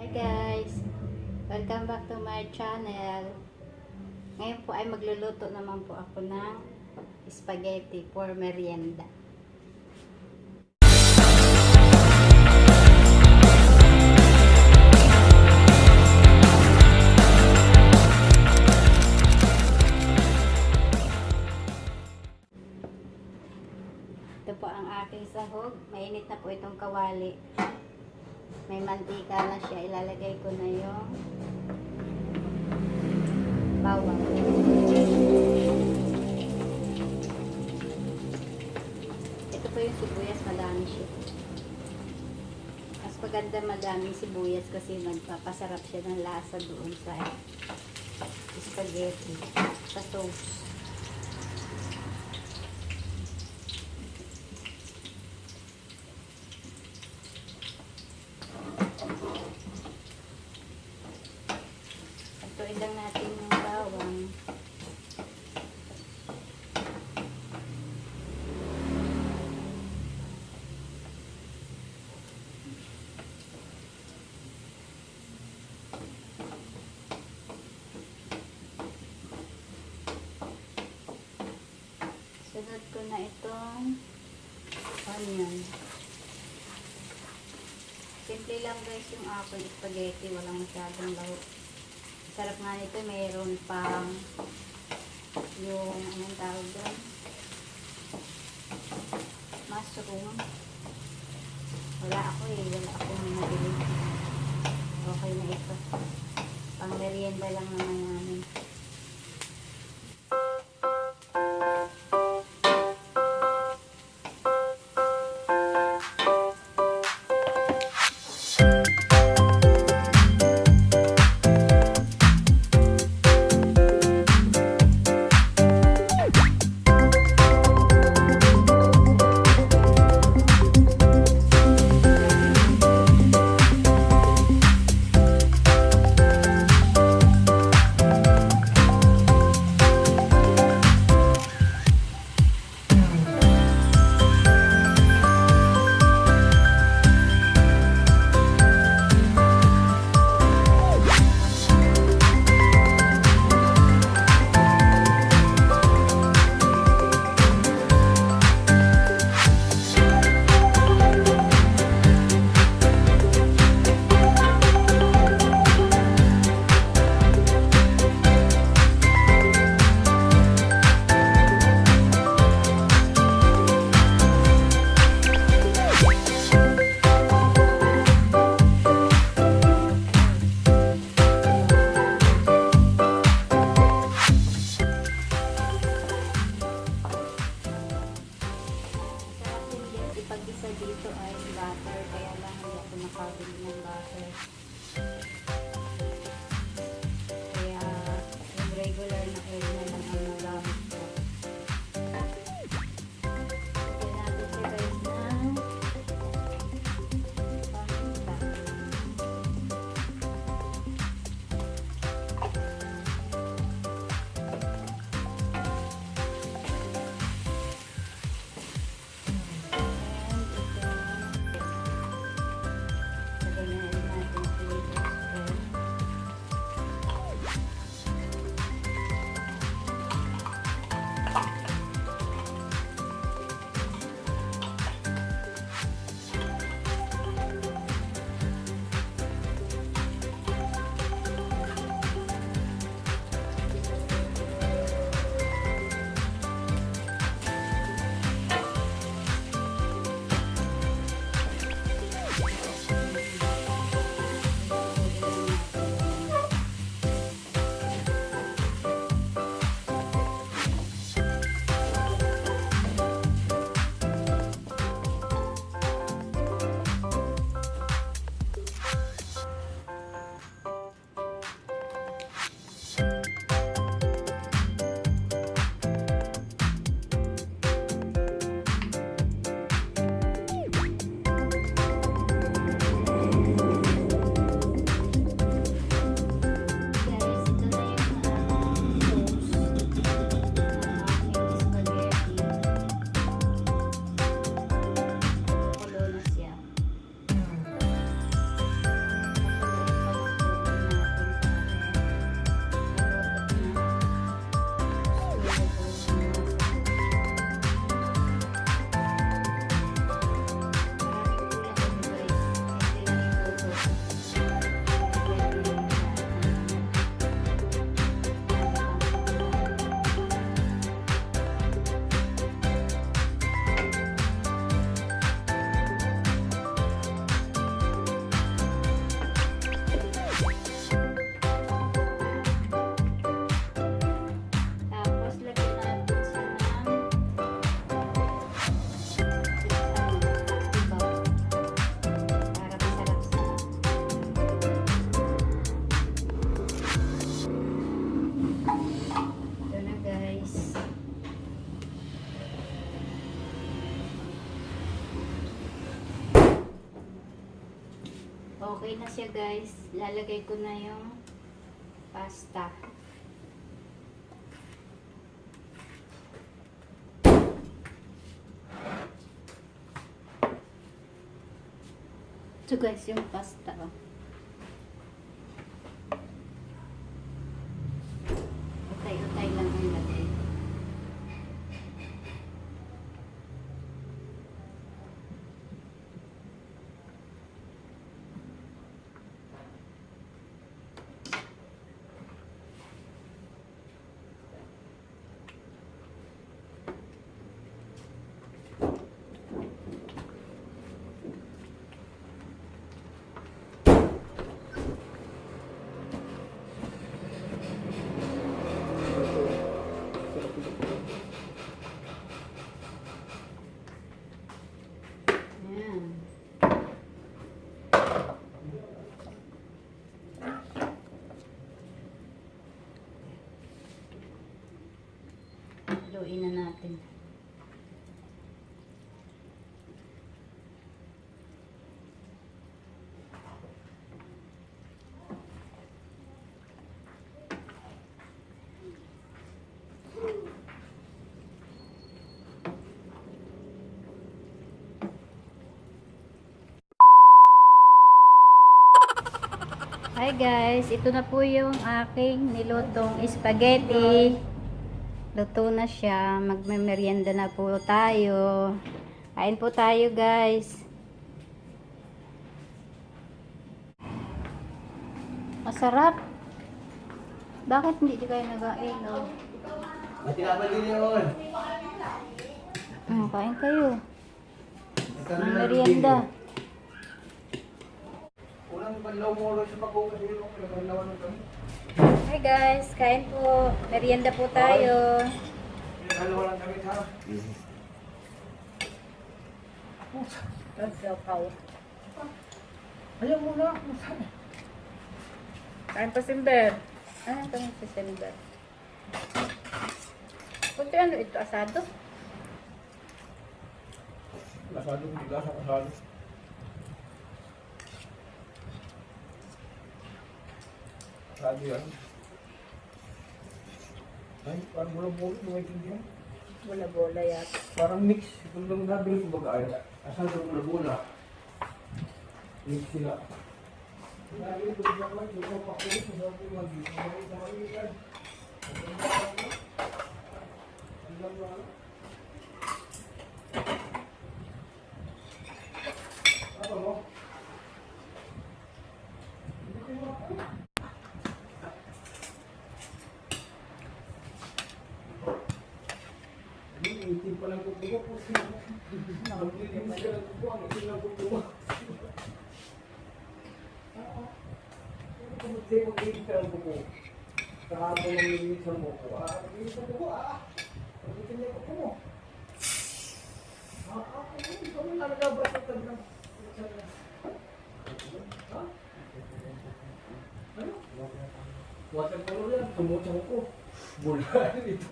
Hi guys! Welcome back to my channel. Ngayon po ay magluluto naman po ako ng spaghetti for merienda. Ito po ang aking sahog. Mainit na po itong kawali. May mantika na siya. Ilalagay ko na yung bawang. Ito po yung sibuyas. Madami siya. Mas maganda madaming sibuyas kasi magpapasarap siya ng lasa doon sa spaghetti. Sa toast. Tuin lang natin yung bawang. Sunod ko na itong onion. Simple lang guys yung aking spaghetti. Walang masyadong lahok. Sarap nga nito, mayroon pang yung anong tawag doon, mushroom. Wala akong nabili. Okay na ito, pang merienda lang naman namin. Pag-isa dito ay butter, kaya lang hindi ako nakabili ng butter. Kaya yung regular na oil na lang ang nagamit ko. Kaya natin siya guys ng paminta. Okay na siya guys. Lalagay ko na yung pasta. Ito guys yung pasta. Utay-utay lang ang lagay. Haluin na natin. Hi guys, ito na po yung aking nilutong spaghetti. Luto na siya. Magme-merienda na po tayo. Kain po tayo guys. Masarap. Bakit hindi kayo nag-ain? Kain kayo. Ng merienda. Hi guys, kain po. Merienda po tayo. Ayaw mo na. Kain pa Simber. Ano ito si Simber? Puti ano ito? Asado? Asado, bigas ang asado. Asado yan. Ay, parang bola-bola, maintindihan. Bola-bola yata. Parang mix. Kung lang nabili ko baga, asado bola-bola. Mix sila. Nabili ko baga, ito pa ko, sabi ko mag-ibig. Itim pa lang kukuha po siya. Naglinis ka lang kukuha, itim lang kukuha. Kumusti mo itim ka lang kukuha. Kahapon ang linis ang kukuha. Linis ang kukuha. Itim lang kukuha. Ikaw mo nalagabas at taglang. Ha? Ano? Water color yan. Tumutang ko. Bulan ito.